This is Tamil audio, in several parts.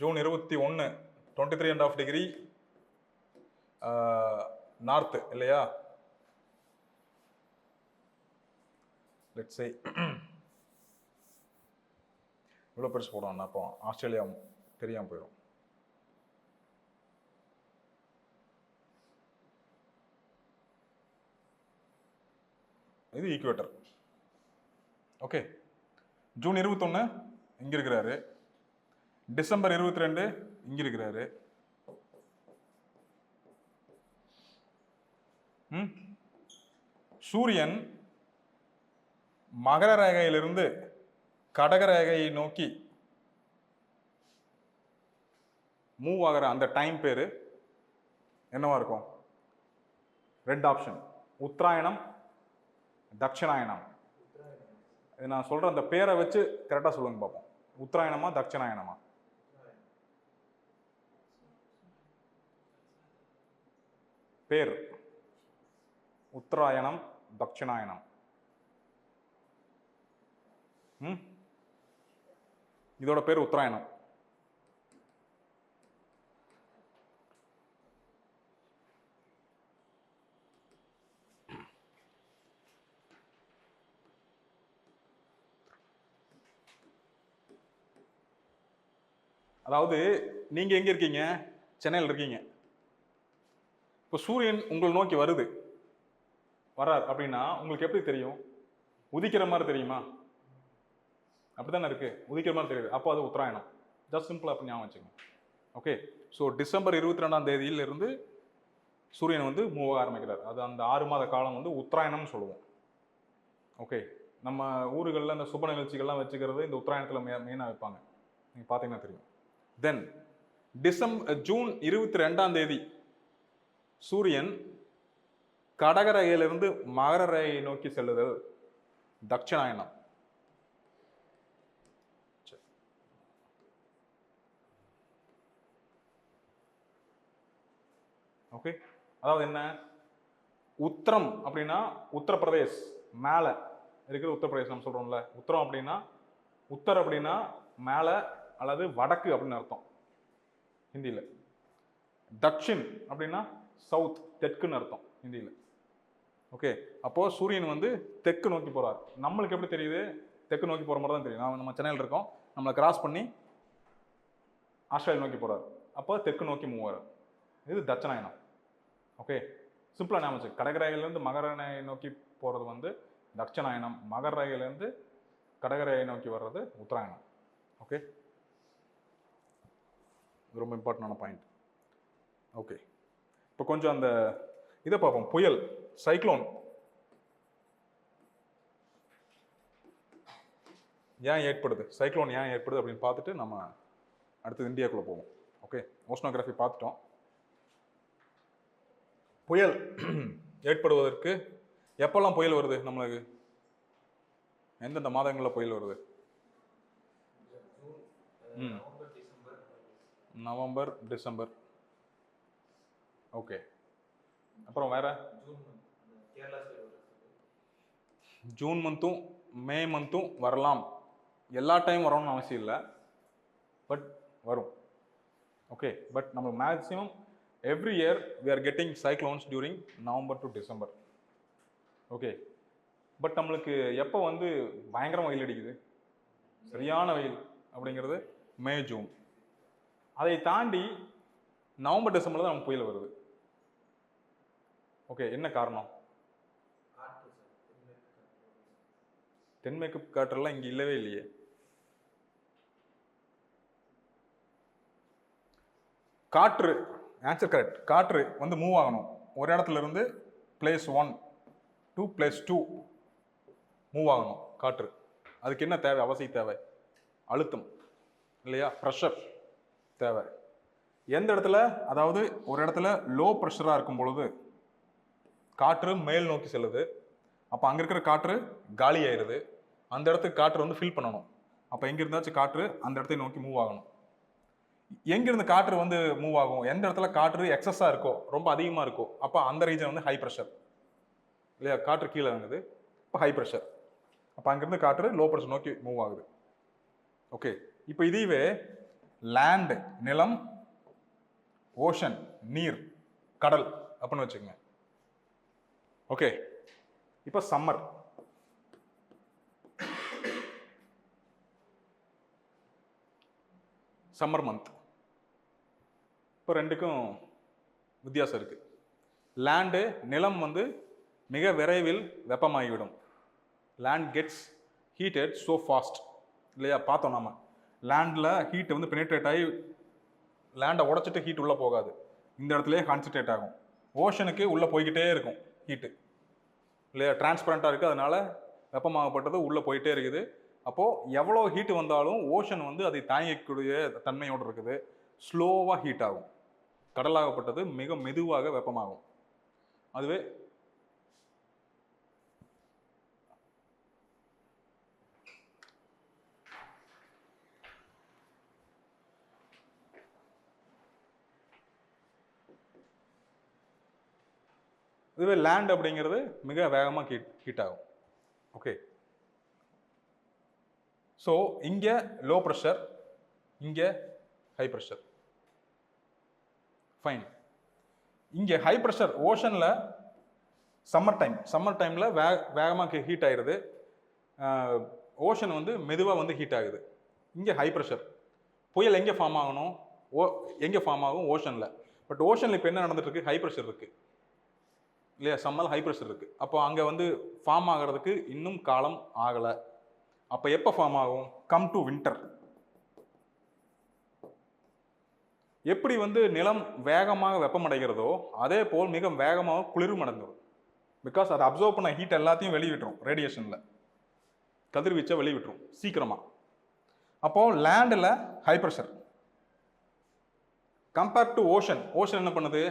ஜூன் 21 23.5 டிகிரி நார்த்து இல்லையா? லெட்ஸ் சே இவ்வளோ பெருசு போடுவாங்க, அப்போ ஆஸ்திரேலியா தெரியாமல் போயிடும். இது ஈக்குவேட்டர். ஓகே, ஜூன் 21 இங்க இருக்கிறாரு, டிசம்பர் 22 இங்க இருக்கிறாரு. சூரியன் மகர ரேகையிலிருந்து கடக ரேகையை நோக்கி மூவ் ஆகிற அந்த டைம் பேரு என்னவா இருக்கும்? ரெண்டு ஆப்ஷன், உத்தராயணம், தட்சிணாயனம். இது நான் சொல்ற அந்த பேரை வச்சு கரெக்டா சொல்லுங்க பார்ப்போம். உத்தராயணமா தட்சிணாயனமா? பேர் உத்தராயணம், தட்சிணாயனம். இதோட பேர் உத்தராயணம். அதாவது நீங்க எங்க இருக்கீங்க? சென்னையில் இருக்கீங்க. இப்போ சூரியன் உங்களை நோக்கி வருது, வரார் அப்படின்னா உங்களுக்கு எப்படி தெரியும்? உதிக்கிற மாதிரி தெரியுமா? அப்படித்தானே இருக்கு, உதிக்கிற மாதிரி தெரியுது. அப்போ அது உத்தராயணம். ஜஸ்ட் சிம்பிள் அப்படி ஞாபகம் வச்சுங்க. ஓகே, ஸோ டிசம்பர் 22ஆம் தேதியிலிருந்து சூரியன் வந்து மூவ் ஆக ஆரம்பிக்கிறார். அது அந்த 6 மாத காலம் வந்து உத்தராயணம்னு சொல்லுவோம். ஓகே, நம்ம ஊர்களில் இந்த சுப நிகழ்ச்சிகள்லாம் வச்சுக்கிறது இந்த உத்தராயணத்தில் மெயினாக வைப்பாங்க, நீங்கள் பார்த்தீங்கன்னா தெரியும். தென் ஜூன் 22ஆம் தேதி சூரியன் கடக ரேகையிலிருந்து மகர ரேகையை நோக்கி செல்லுதல் தட்சிணாயனம். ஓகே, அதாவது என்ன? உத்தரம் அப்படின்னா உத்தரப்பிரதேஷ் மேல இருக்கிற உத்தரப்பிரதேஷ் நம்ம சொல்றோம்ல. உத்தரம் அப்படின்னா உத்தர் அப்படின்னா மேல அல்லது வடக்கு அப்படின்னு அர்த்தம் ஹிந்தியில. தக்ஷின் அப்படின்னா சவுத், தெற்குன்னு அர்த்தம் ஹிந்தியில. ஓகே, அப்போ சூரியன் வந்து தெற்கு நோக்கி போறார். நம்மளுக்கு எப்படி தெரியுது? தெற்கு நோக்கி போற மாதிரி தான் தெரியும். நம்ம சென்னையில் இருக்கோம், நம்மளை கிராஸ் பண்ணி ஆஸ்திரேலியா நோக்கி போறார். அப்போ தெற்கு நோக்கி மூவ் ஆகிறார். இது தட்சிணாயனம். ஓகே, சிம்பிளா ஞாபகம். கடக ரேகையிலிருந்து மகர ரேகையை நோக்கி போறது வந்து தட்சிணாயனம், மகர ரேகையிலிருந்து கடக ரேகையை நோக்கி வர்றது உத்தராயணம். ஓகே, ரொம்ப இம்பார்ட்டன்டான பாயிண்ட். ஓகே, இப்போ கொஞ்சம் அந்த இதை பார்ப்போம். புயல், சைக்ளோன் ஏன் ஏற்படுது, சைக்ளோன் ஏன் ஏற்படுது அப்படின்னு பார்த்துட்டு நம்ம அடுத்தது இந்தியாக்குள்ள போவோம். ஓகே, ஓஷனோகிராஃபி பார்த்துட்டோம். புயல் ஏற்படுவதற்கு எப்பெல்லாம் புயல் வருது? நம்மளுக்கு எந்தெந்த மாதங்களில் புயல் வருது? November, December. ஓகே, அப்புறம் வேற ஜூன் மந்த்தும் மே மந்த்தும் வரலாம். எல்லா டைம் வரணும்னு அவசியம் இல்லை, பட் வரும். ஓகே, பட் நம்ம maximum every year we are getting cyclones during November to December. Okay, but நம்மளுக்கு எப்போ வந்து பயங்கரமாக வெயில் அடிக்குது, சரியான வெயில் அப்படிங்கிறது மே ஜூன். அதை தாண்டி நவம்பர் டிசம்பர்ல தான் நமக்கு புயல் வருது. ஓகே, என்ன காரணம்? தென்மேற்கு காற்றெல்லாம் இங்கே இல்லவே இல்லையே. காற்று, ஆன்சர் கரெக்ட். காற்று வந்து மூவ் ஆகணும் ஒரு இடத்துல இருந்து பிளேஸ் 1 to பிளேஸ் 2 மூவ் ஆகணும் காற்று. அதுக்கு என்ன தேவை? அவசியம் தேவை அழுத்தம் இல்லையா, ப்ரெஷர் தேவை. எந்த இடத்துல, அதாவது ஒரு இடத்துல லோ ப்ரெஷராக இருக்கும் பொழுது காற்று மேல் நோக்கி செல்லுது. அப்போ அங்கே இருக்கிற காற்று காலி ஆயிடுது. அந்த இடத்துக்கு காற்று வந்து ஃபில் பண்ணணும். அப்போ எங்கே இருந்தாச்சும் காற்று அந்த இடத்தை நோக்கி மூவ் ஆகணும். எங்கிருந்து காற்று வந்து மூவ் ஆகும்? எந்த இடத்துல காற்று எக்ஸஸாக இருக்கோ, ரொம்ப அதிகமாக இருக்கோ, அப்போ அந்த ரீஜன் வந்து ஹை ப்ரெஷர் இல்லையா. காற்று கீழே இறங்குது, இப்போ ஹை ப்ரெஷர். அப்போ அங்கேருந்து காற்று லோ ப்ரெஷர் நோக்கி மூவ் ஆகுது. ஓகே, இப்போ இதுவே லேண்ட் நிலம், ஓஷன் நீர், கடல் அப்படின்னு வச்சுக்கோங்க. ஓகே, இப்போ சம்மர். Summer month. இப்போ ரெண்டுக்கும் வித்தியாசம் இருக்கு. லேண்டு நிலம் வந்து மிக விரைவில் வெப்பமாகிவிடும். Land gets heated so fast இல்லையா? பார்த்தோம் நம்ம லேண்டில் ஹீட் வந்து பெனிட்ரேட் ஆகி லேண்டை உடச்சிட்டு ஹீட் உள்ளே போகாது, இந்த இடத்துலையே கான்சன்ட்ரேட் ஆகும். ஓஷனுக்கு உள்ளே போய்கிட்டே இருக்கும் ஹீட்டு இல்லையா? டிரான்ஸ்பரண்ட்டாக இருக்குது, அதனால வெப்பமாகப்பட்டது உள்ளே போயிட்டே இருக்குது. அப்போது எவ்வளோ ஹீட்டு வந்தாலும் ஓஷன் வந்து அதை தாங்கிக்கூடிய தன்மையோடு இருக்குது. ஸ்லோவாக ஹீட் ஆகும். கடலாகப்பட்டது மிக மெதுவாக வெப்பமாகும். அதுவே லேண்ட் அப்படிங்கிறது மிக வேகமாக ஹீட் ஆகும். ஓகே, ஸோ இங்கே லோ ப்ரெஷர், இங்கே ஹை ப்ரெஷர். ஃபைன். இங்கே ஹை ப்ரெஷர் ஓஷனில் சம்மர் டைமில் வேகமாக ஹீட் ஆகிடுது. ஓஷன் வந்து மெதுவாக வந்து ஹீட் ஆகுது. இங்கே ஹை ப்ரெஷர். புயல் எங்கே ஃபார்ம் ஆகணும்? எங்கே ஃபார்ம் ஆகும்? ஓஷனில். பட் ஓஷனில் இப்போ என்ன நடந்துட்டு இருக்கு? ஹை ப்ரெஷர் இருக்குது இல்லையா? சம்மர் ஹை ப்ரெஷர் இருக்குது. அப்போ அங்கே வந்து ஃபார்ம் ஆகிறதுக்கு இன்னும் காலம் ஆகலை. அப்போ எப்போ ஃபார்ம் ஆகும்? Come to winter. எப்படி வந்து நிலம் வேகமாக வெப்பமடைகிறதோ அதே போல் மிக வேகமாக குளிரும் அடைந்துடும். பிகாஸ் அதை அப்சர்வ் பண்ண ஹீட் எல்லாத்தையும் வெளிவிட்டுரும், ரேடியேஷனில் கதிர்வீச்சை வெளிவிட்டுரும் சீக்கிரமாக. அப்போது லேண்டில் high pressure compared to ocean. Ocean என்ன பண்ணுது?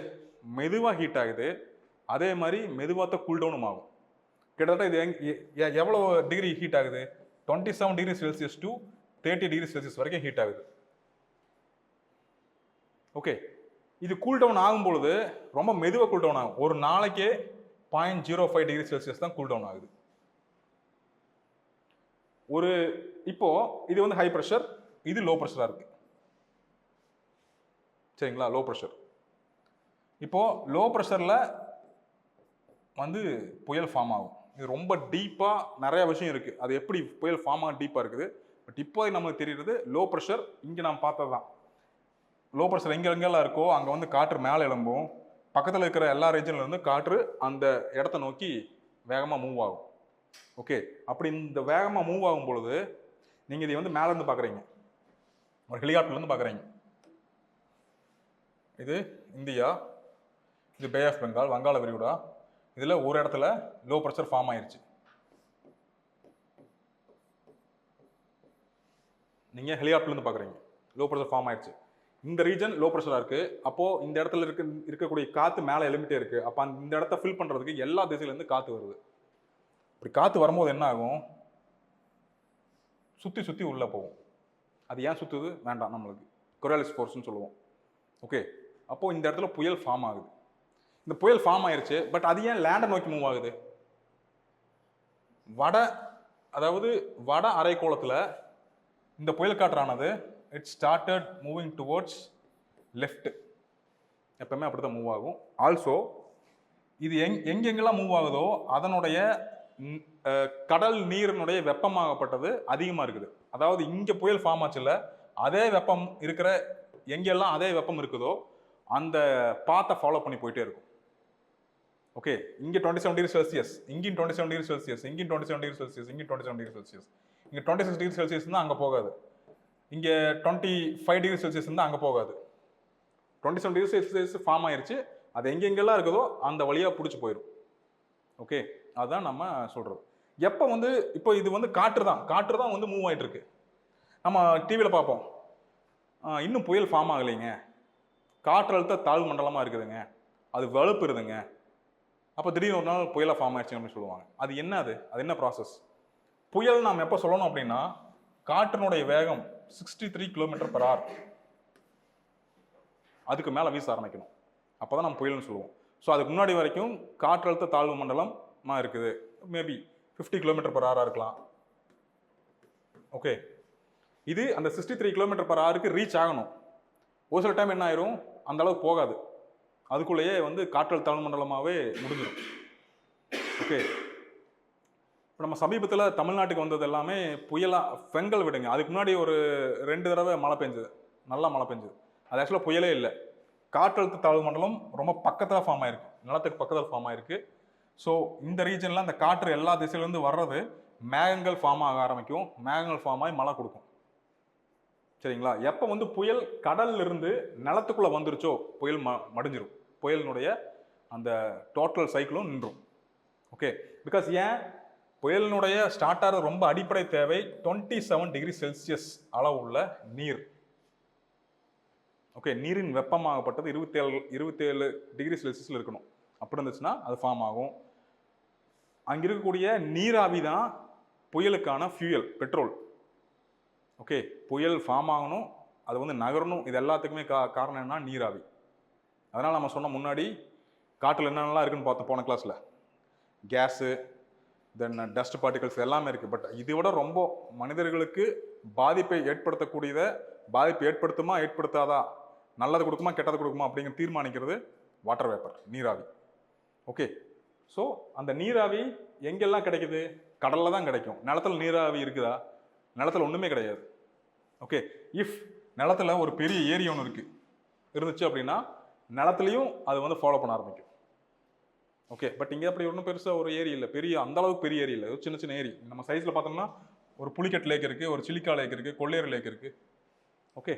மெதுவாக ஹீட் ஆகுது, அதே மாதிரி மெதுவாக கூல் டவுனும் ஆகும். கிட்டத்தட்ட இது எவ்வளோ டிகிரி ஹீட் ஆகுது? 27 degree Celsius to 30 degree Celsius வரைக்கும் ஹீட் ஆகுது. ஓகே, இது கூல் டவுன் ஆகும் பொழுது ரொம்ப மெதுவாக கூல் டவுன் ஆகும். ஒரு நாளைக்கே 0.05 டிகிரி செல்சியஸ் தான் கூல் டவுன் ஆகுது. இப்போ இது வந்து ஹை ப்ரெஷர், இது லோ ப்ரெஷராக இருக்கு. சரிங்களா? Low pressure. இப்போ லோ ப்ரெஷரில் வந்து புயல் ஃபார்ம் ஆகும். இது ரொம்ப டீப்பாக நிறைய விஷயம் இருக்குது. அது எப்படி புயல் ஃபார்ம் ஆக டீப்பாக இருக்குது. பட் இப்போ நமக்கு தெரியுறது லோ ப்ரெஷர். இங்கே நாம் பார்த்தது தான் லோ ப்ரெஷர். எங்கெல்லாம் இருக்கோ அங்கே வந்து காற்று மேலே எழும்பும். பக்கத்தில் இருக்கிற எல்லா ரீஜன்லேருந்து காற்று அந்த இடத்த நோக்கி வேகமாக மூவ் ஆகும். ஓகே, அப்படி இந்த வேகமாக மூவ் ஆகும் பொழுது நீங்கள் இதை வந்து மேலேருந்து பார்க்குறீங்க, ஒரு ஹெலிகாப்டர்லேருந்து பார்க்குறீங்க. இது இந்தியா, இது பே ஆஃப் பெங்கால், வங்காள விரிகுடா. இதில் ஒரு இடத்துல லோ ப்ரெஷர் ஃபார்ம் ஆயிடுச்சு. நீங்கள் ஹெலிகாப்டர்லேருந்து பார்க்குறீங்க, லோ ப்ரெஷர் ஃபார்ம் ஆயிடுச்சு. இந்த ரீஜன் லோ ப்ரெஷராக இருக்குது. அப்போது இந்த இடத்துல இருக்கக்கூடிய காற்று மேலே எழும்பிட்டே இருக்குது. அப்போ இந்த இடத்த ஃபில் பண்ணுறதுக்கு எல்லா திசையிலேருந்து காற்று வருது. இப்படி காற்று வரும்போது என்ன ஆகும்? சுற்றி உள்ளே போகும். அது ஏன் சுற்றுது வேண்டாம், நம்மளுக்கு கொரியாலிஸ் ஃபோர்ஸ்னு சொல்லுவோம். ஓகே, அப்போது இந்த இடத்துல புயல் ஃபார்ம் ஆகுது. இந்த புயல் ஃபார்ம் ஆயிருச்சு. பட் அது ஏன் லேண்டை நோக்கி மூவ் ஆகுது? அதாவது வட அரைக்கோளத்தில் இந்த புயல் காற்றானது it started moving towards left. எப்பவுமே அப்படி தான் மூவ் ஆகும். ஆல்சோ இது எங்கெங்கெல்லாம் மூவ் ஆகுதோ அதனுடைய கடல் நீரினுடைய வெப்பமாகப்பட்டது அதிகமாக இருக்குது. அதாவது இங்கே புயல் ஃபார்ம் ஆச்சுல, அதே வெப்பம் இருக்கிற எங்கெல்லாம் அதே வெப்பம் இருக்குதோ அந்த பாத்தை ஃபாலோ பண்ணி போயிட்டே இருக்கும். ஓகே, இங்கே 27 டிகிரி செல்சியஸ், இங்கேயும் 27 டிகிரி செல்சியஸ், இங்கேயும் 27 டிகிரி செல்சியஸ், இங்கேயும் 27 டிகிரி செல்சியஸ். இங்கே 26 டிகிரி செல்சியஸ் தான் அங்கே போகாது. இங்கே 25 டிகிரி செல்சியஸ் தான் அங்கே போகாது. 27 டிகிரி செல்சியஸ் ஃபார்ம் ஆயிருச்சு. அது எங்கெங்கெல்லாம் இருக்குதோ அந்த வழியாக பிடிச்சி போயிடும். ஓகே, அதுதான் நம்ம சொல்கிறது. எப்போ வந்து இப்போ இது வந்து காற்று தான் வந்து மூவ் ஆகிட்டு இருக்கு. நம்ம டிவியில் பார்ப்போம், இன்னும் புயல் ஃபார்ம் ஆகலைங்க, காற்றழுத்த தாழ்வு மண்டலமாக இருக்குதுங்க, அது வலுப்புறுதுங்க, அப்போ திடீர்னு ஒரு நாள் புயலாக ஃபார்ம் ஆயிடுச்சு அப்படின்னு சொல்லுவாங்க. அது என்ன ப்ராசஸ்? புயல் நாம் எப்போ சொல்லணும் அப்படின்னா, காற்றினுடைய வேகம் 63 km/h அதுக்கு மேலே வீச ஆரம்பிக்கணும். அப்போ தான் நம்ம புயல்னு சொல்லுவோம். ஸோ அதுக்கு முன்னாடி வரைக்கும் காற்றழுத்த தாழ்வு மண்டலமாக இருக்குது. மேபி 50 km/h இருக்கலாம். ஓகே, இது அந்த 63 km/h ரீச் ஆகணும். ஒரு சில டைம் என்ன ஆயிரும், அந்த அளவுக்கு போகாது, அதுக்குள்ளேயே வந்து காற்றழுத்த தாழ்வு மண்டலமாகவே முடிஞ்சிடும். ஓகே, இப்போ நம்ம சமீபத்தில் தமிழ்நாட்டுக்கு வந்தது எல்லாமே புயலா, பெங்கல் விடுங்க, அதுக்கு முன்னாடி ஒரு 2 தடவை மழை பெஞ்சுது, நல்லா மழை பெஞ்சுது. அது ஆக்சுவலாக புயலே இல்லை, காற்றழுத்த தாழ்வு மண்டலம் ரொம்ப பக்கத்தில் ஃபார்ம் ஆயிருக்கு, நிலத்துக்கு பக்கத்தில் ஃபார்ம் ஆயிருக்கு. ஸோ இந்த ரீஜனில் அந்த காற்று எல்லா திசையிலேருந்து வர்றது மேகங்கள் ஃபார்ம் ஆக ஆரம்பிக்கும், மேகங்கள் ஃபார்ம் ஆகி மழை கொடுக்கும். சரிங்களா? எப்போ வந்து புயல் கடல்ல இருந்து நிலத்துக்குள்ளே வந்துருச்சோ புயல் மடிஞ்சிரும், புயலினுடைய அந்த டோட்டல் சைக்கிளும் நின்றும். ஓகே, பிகாஸ் ஏன் புயலினுடைய ஸ்டார்ட் ஆகிற ரொம்ப அடிப்படை தேவை 27°C அளவு உள்ள நீர். ஓகே, நீரின் வெப்பமாகப்பட்டது 27°C இருக்கணும். அப்படி இருந்துச்சுன்னா அது ஃபார்ம் ஆகும். அங்கே இருக்கக்கூடிய நீராவி தான் புயலுக்கான ஃபியூயல், பெட்ரோல். ஓகே, புயல் ஃபார்ம் ஆகணும், அது வந்து நகரணும், இது எல்லாத்துக்குமே காரணம் என்ன? நீராவி. அதனால் நம்ம சொன்ன முன்னாடி காற்றில் என்னென்னலாம் இருக்குன்னு பார்த்தோம் போன கிளாஸில். கேஸு, தென் டஸ்ட் பார்ட்டிகல்ஸ் எல்லாமே இருக்குது. பட் இதை விட ரொம்ப மனிதர்களுக்கு பாதிப்பை ஏற்படுத்தக்கூடியதை, பாதிப்பு ஏற்படுத்துமா ஏற்படுத்தாதா, நல்லது கொடுக்குமா கெட்டது கொடுக்குமா அப்படிங்கிற தீர்மானிக்கிறது வாட்டர் வேப்பர், நீராவி. ஓகே, ஸோ அந்த நீராவி எங்கெல்லாம் கிடைக்குது? கடலில் தான் கிடைக்கும். நிலத்தில் நீராவி இருக்குதா? நிலத்தில் ஒன்றுமே கிடையாது. ஓகே, இஃப் நிலத்தில் ஒரு பெரிய ஏரி ஒன்று இருந்துச்சு அப்படின்னா நிலத்துலையும் அது வந்து ஃபாலோ பண்ண ஆரம்பிக்கும். ஓகே, பட் இங்கே அப்படி ஒன்றும் பெருசாக ஒரு ஏரி இல்லை, பெரிய அந்த அளவுக்கு பெரிய ஏரி இல்லை, ஒரு சின்ன சின்ன ஏரி. நம்ம சைஸில் பார்த்தோம்னா ஒரு புலிக்கட் லேக் இருக்குது, ஒரு சிலிக்கா லேக் இருக்குது, கொள்ளையர் லேக் இருக்குது. ஓகே,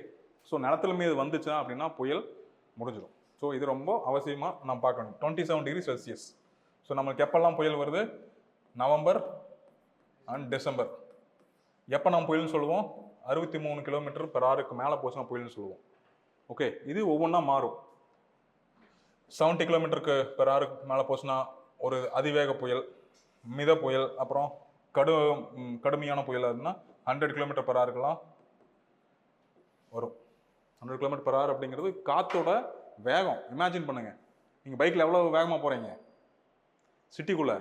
ஸோ நிலத்துல மீது வந்துச்சா அப்படின்னா புயல் முடிஞ்சிடும். ஸோ இது ரொம்ப அவசியமாக நம்ம பார்க்கணும். 27°C. ஸோ நம்மளுக்கு எப்பெல்லாம் புயல் வருது? November and December. எப்போ நம்ம புயல்னு சொல்லுவோம்? 63 km/h மேலே போச்சுன்னா புயல்னு சொல்லுவோம். ஓகே, இது ஒவ்வொன்றா மாறும். 70 km/h மேலே போச்சுன்னா ஒரு அதிவேக புயல், மித புயல், அப்புறம் கடுமையான புயல் அதுனா 100 km/h வரும். 100 km/h அப்படிங்கிறது காற்றோட வேகம். இமேஜின் பண்ணுங்க, நீங்கள் பைக்கில் எவ்வளோ வேகமாக போகிறீங்க சிட்டிக்குள்ளே?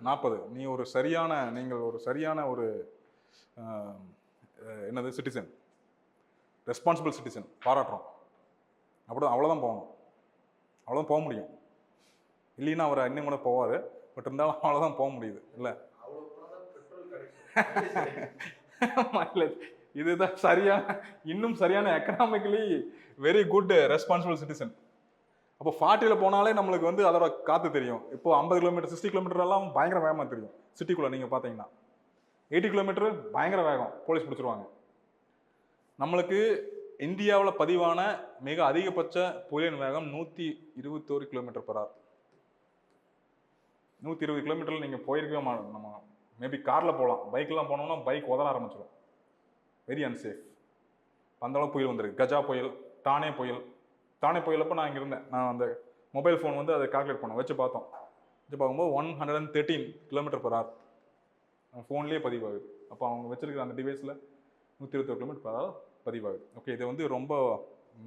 40. நீங்கள் ஒரு சரியான ஒரு என்னது சிட்டிசன், ரெஸ்பான்சிபிள் சிட்டிசன், பாராட்டுறோம். அவ்வளோதான் போகணும், அவ்வளோதான் போக முடியும். இல்லைன்னா அவர் இன்னும் கூட போவார், பட் இருந்தாலும் அவ்வளோதான் போக முடியுது இல்லை. இதுதான் இன்னும் சரியான economically very good responsible citizen. அப்போ 40ல் போனாலே நம்மளுக்கு வந்து அதோட காற்று தெரியும். இப்போ 50 km 60 km எல்லாம் பயங்கர வேகமாக தெரியும் சிட்டிக்குள்ளே. நீங்கள் பார்த்தீங்கன்னா 80 km பயங்கர வேகம், போலீஸ் பிடிச்சிருவாங்க. நம்மளுக்கு இந்தியாவில் பதிவான மிக அதிகபட்ச புயலின் வேகம் 121 km/h. 120 km நீங்கள் போயிருக்கவே மாட்டோம். நம்ம மேபி காரில் போகலாம், பைக்கெலாம் போனோம்னா பைக் உதற ஆரம்பிச்சிடும், வெரி அன்சேஃப். அந்தளவு புயல் வந்திருக்கு. கஜா புயல், தானே புயல். தானே புயலப்போ நான் இங்கே இருந்தேன், நான் அந்த மொபைல் ஃபோன் வந்து அதை கால்குலேட் பண்ணோம், வச்சு பார்த்தோம். வச்சு பார்க்கும்போது 113 km/h ஃபோன்லேயே பதிவாகுது. அப்போ அவங்க வச்சிருக்கிற அந்த டிவைஸில் 121 km/h பதிவாகுது. ஓகே, இது வந்து ரொம்ப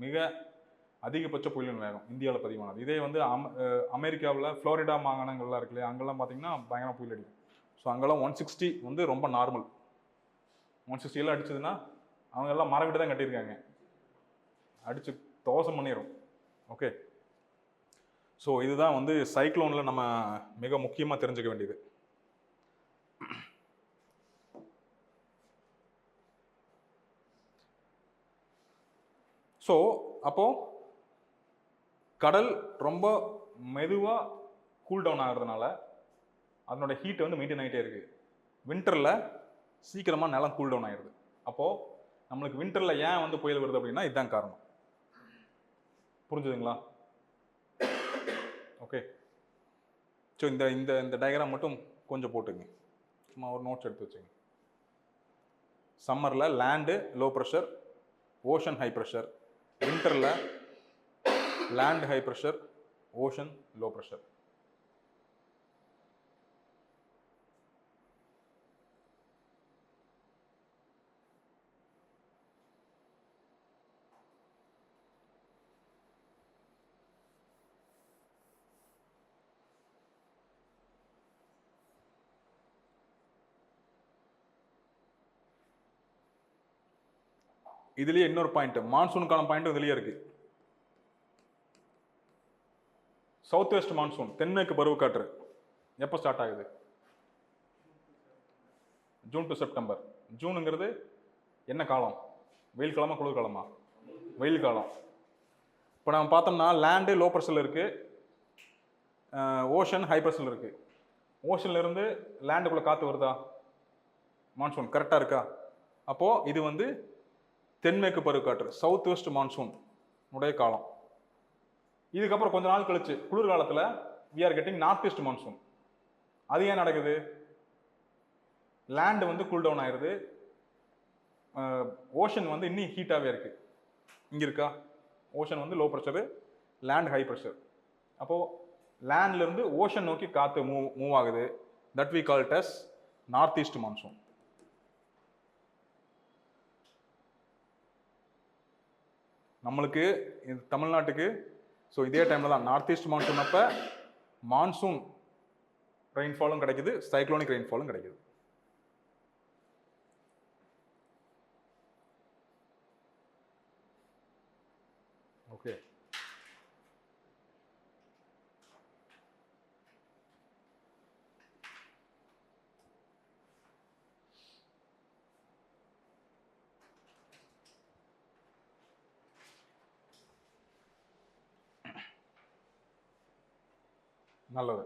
மிக அதிகபட்ச புயலின் வேகம் இந்தியாவில் பதிவானது. இதே வந்து அமெரிக்காவில் ஃப்ளோரிடா மாகாணங்கள்லாம் இருக்கு இல்லையா, அங்கெல்லாம் பார்த்தீங்கன்னா பயங்கர புயல் அடிக்கும். ஸோ அங்கெல்லாம் 160 வந்து ரொம்ப நார்மல். 160 அடிச்சதுன்னா அவங்க எல்லாம் மரம் விட்டு தான் கட்டியிருக்காங்க, அடிச்சு தோசம் பண்ணிடும். ஓகே, ஸோ இதுதான் வந்து சைக்ளோனில் நம்ம மிக முக்கியமாக தெரிஞ்சுக்க வேண்டியது. ஸோ அப்போது கடல் ரொம்ப மெதுவாக கூல் டவுன் ஆகிறதுனால அதனோட ஹீட் வந்து மெயின்டைன் ஆகிட்டே இருக்குது. வின்டரில் சீக்கிரமாக நிலம் கூல் டவுன் ஆகிடுது. அப்போது நம்மளுக்கு வின்டரில் ஏன் வந்து புயல் வருது அப்படின்னா இதுதான் காரணம். புரிஞ்சுதுங்களா? ஓகே, ஸோ இந்த இந்த இந்த டயக்ராம் மட்டும் கொஞ்சம் போட்டுங்க, சும்மா ஒரு நோட்ஸ் எடுத்து வச்சுங்க. சம்மரில் land low pressure, ocean high pressure. வின்டரில் land high pressure, ocean low pressure. இதுலயே இன்னொரு பாயிண்ட், மான்சூனுக்கான பாயிண்ட் இதுலயே இருக்கு. சவுத் வெஸ்ட் மான்சூன், தென்மேற்கு பருவக்காற்று எப்போ ஸ்டார்ட் ஆகுது? June to September. ஜூனுங்கிறது என்ன காலம்? வெயில் காலமா குளிர் காலமா? வெயில் காலம். இப்போ நம்ம பார்த்தோம்னா லேண்டு லோ ப்ரெஷரில் இருக்கு, ஓஷன் ஹை ப்ரெஷரில் இருக்கு. ஓஷன்ல இருந்து லேண்டுக்குள்ள காற்று வருதா? மான்சூன் கரெக்டாக இருக்கா? அப்போ இது வந்து தென்மேற்கு பருவக்காற்று, சவுத் வெஸ்ட் மான்சூன் உடைய காலம். இதுக்கப்புறம் கொஞ்ச நாள் கழிச்சு குளிர்காலத்தில் we are getting north east monsoon. அது ஏன் நடக்குது? லேண்டு வந்து கூல் டவுன் ஆயிடுது, ஓஷன் வந்து இன்னும் ஹீட்டாகவே இருக்கு. இங்கே இருக்கா? ஓஷன் வந்து low pressure, land high pressure. அப்போது லேண்ட்லேருந்து ஓஷன் நோக்கி காற்று மூவ் ஆகுது. That we call it as north east monsoon. நம்மளுக்கு தமிழ்நாட்டுக்கு ஸோ இதே டைமில் தான் நார்த் ஈஸ்ட் மான்சூன். அப்போ மான்சூன் ரெயின்ஃபாலும் கிடைக்குது, சைக்ளோனிக் ரெயின்ஃபாலும் கிடைக்குது. ஓகே. நல்லது.